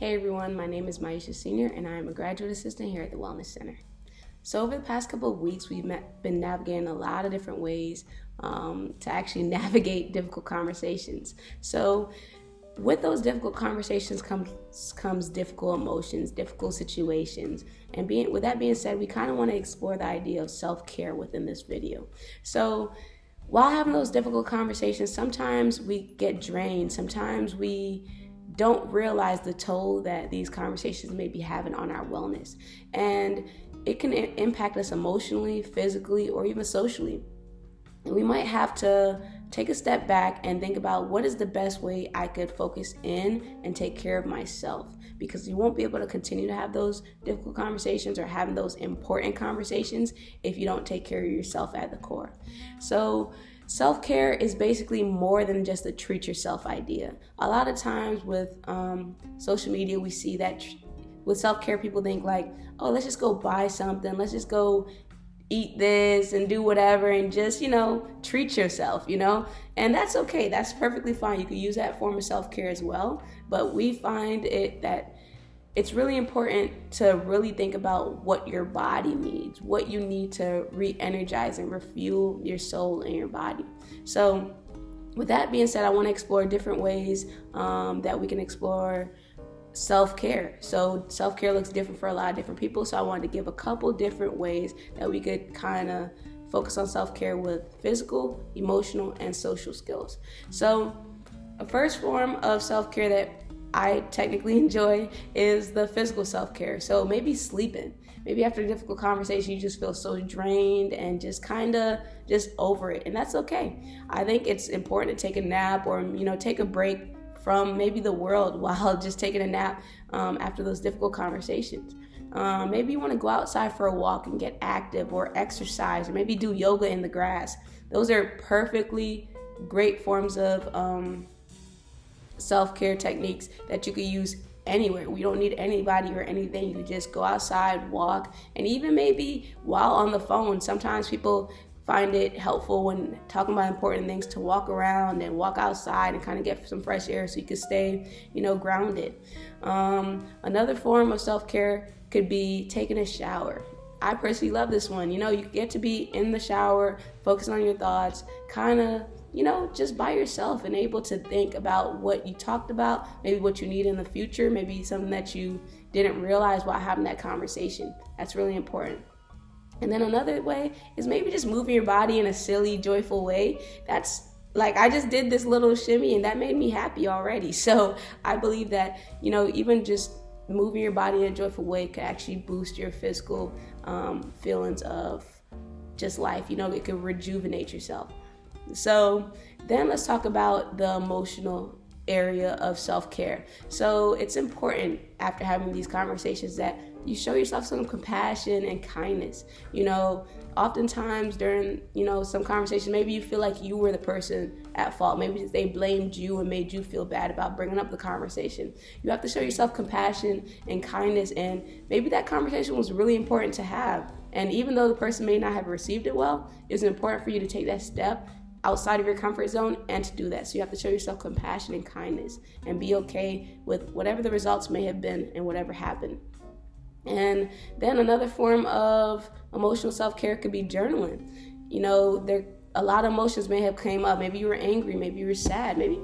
Hey everyone, my name is Myesha Senior and I am a graduate assistant here at the Wellness Center. So over the past couple of weeks, we've been navigating a lot of different ways to actually navigate difficult conversations. So with those difficult conversations comes difficult emotions, difficult situations. And with that being said, we kind of want to explore the idea of self-care within this video. So while having those difficult conversations, sometimes we get drained. Sometimes we don't realize the toll that these conversations may be having on our wellness. And it can impact us emotionally, physically, or even socially. And we might have to take a step back and think about what is the best way I could focus in and take care of myself, because you won't be able to continue to have those difficult conversations or having those important conversations if you don't take care of yourself at the core. So self-care is basically more than just a treat yourself idea. A lot of times with social media, we see that with self-care, people think like, oh, let's just go buy something. Let's just go eat this and do whatever and just, treat yourself, and that's okay. That's perfectly fine. You can use that form of self-care as well. But we find that it's really important to really think about what your body needs, what you need to re-energize and refuel your soul and your body. So with that being said, I want to explore different ways that we can explore self-care. So self-care looks different for a lot of different people. So I wanted to give a couple different ways that we could kind of focus on self-care with physical, emotional, and social skills. So a first form of self-care that I technically enjoy is the physical self-care. So maybe sleeping. Maybe after a difficult conversation, you just feel so drained and just kind of just over it. And that's okay. I think it's important to take a nap or, take a break from maybe the world while just taking a nap after those difficult conversations. Maybe you want to go outside for a walk and get active or exercise, or maybe do yoga in the grass. Those are perfectly great forms of self-care techniques that you could use anywhere. We don't need anybody or anything. You just go outside, walk, and even maybe while on the phone, sometimes people find it helpful when talking about important things to walk around and walk outside and kind of get some fresh air so you can stay, grounded. Another form of self-care could be taking a shower. I personally love this one. You get to be in the shower, focus on your thoughts, kind of, just by yourself and able to think about what you talked about, maybe what you need in the future, maybe something that you didn't realize while having that conversation. That's really important. And then another way is maybe just moving your body in a silly, joyful way. That's like, I just did this little shimmy and that made me happy already. So I believe that, even just moving your body in a joyful way could actually boost your physical feelings of just life. It could rejuvenate yourself. So then let's talk about the emotional area of self-care. So it's important after having these conversations that you show yourself some compassion and kindness. Oftentimes during, some conversation, maybe you feel like you were the person at fault. Maybe they blamed you and made you feel bad about bringing up the conversation. You have to show yourself compassion and kindness, and maybe that conversation was really important to have. And even though the person may not have received it well, it's important for you to take that step outside of your comfort zone and to do that. So you have to show yourself compassion and kindness and be okay with whatever the results may have been and whatever happened. And then another form of emotional self-care could be journaling. A lot of emotions may have came up. Maybe you were angry, maybe you were sad, maybe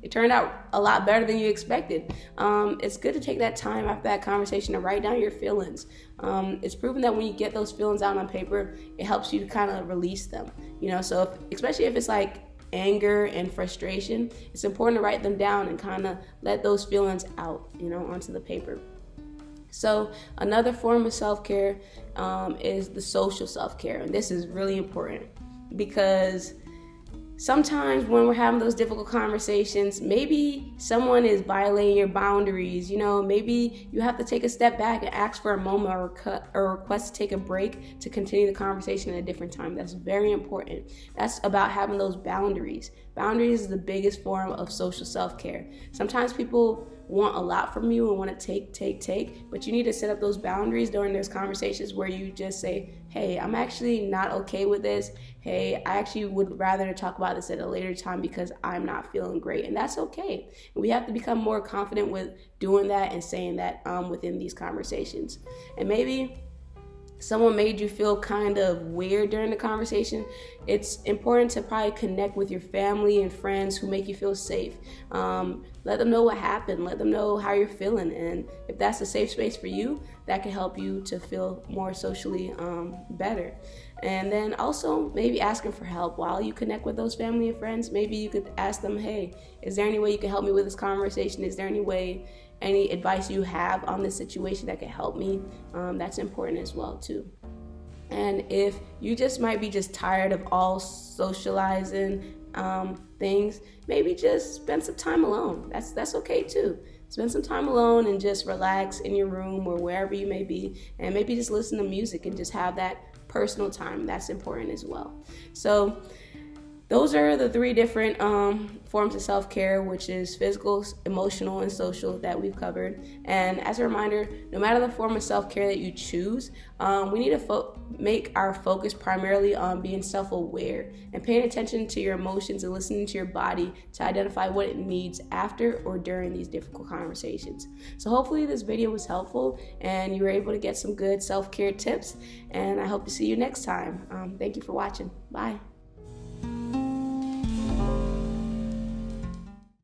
it turned out a lot better than you expected. It's good to take that time after that conversation to write down your feelings. It's proven that when you get those feelings out on paper, it helps you to kind of release them. So especially if it's like anger and frustration, it's important to write them down and kind of let those feelings out, onto the paper. So another form of self-care is the social self-care. And this is really important because sometimes when we're having those difficult conversations, maybe someone is violating your boundaries. Maybe you have to take a step back and ask for a moment or request to take a break to continue the conversation at a different time. That's very important. That's about having those boundaries. Boundaries is the biggest form of social self-care. Sometimes people want a lot from you and want to take, but you need to set up those boundaries during those conversations where you just say, hey, I'm actually not okay with this. hey, I actually would rather talk about this at a later time because I'm not feeling great. And that's okay. We have to become more confident with doing that and saying that within these conversations. And maybe someone made you feel kind of weird during the conversation, it's important to probably connect with your family and friends who make you feel safe. Let them know what happened. Let them know how you're feeling. And if that's a safe space for you, that can help you to feel more socially better. And then also maybe asking for help while you connect with those family and friends. Maybe you could ask them, hey, is there any way you can help me with this conversation? Is there any advice you have on this situation that could help me? That's important as well too. And if you just might be just tired of all socializing things, maybe just spend some time alone. That's okay too. Spend some time alone and just relax in your room or wherever you may be, and maybe just listen to music and just have that personal time. That's important as well. So those are the 3 different forms of self-care, which is physical, emotional, and social, that we've covered. And as a reminder, no matter the form of self-care that you choose, we need to make our focus primarily on being self-aware and paying attention to your emotions and listening to your body to identify what it needs after or during these difficult conversations. So hopefully this video was helpful and you were able to get some good self-care tips, and I hope to see you next time. Thank you for watching. Bye.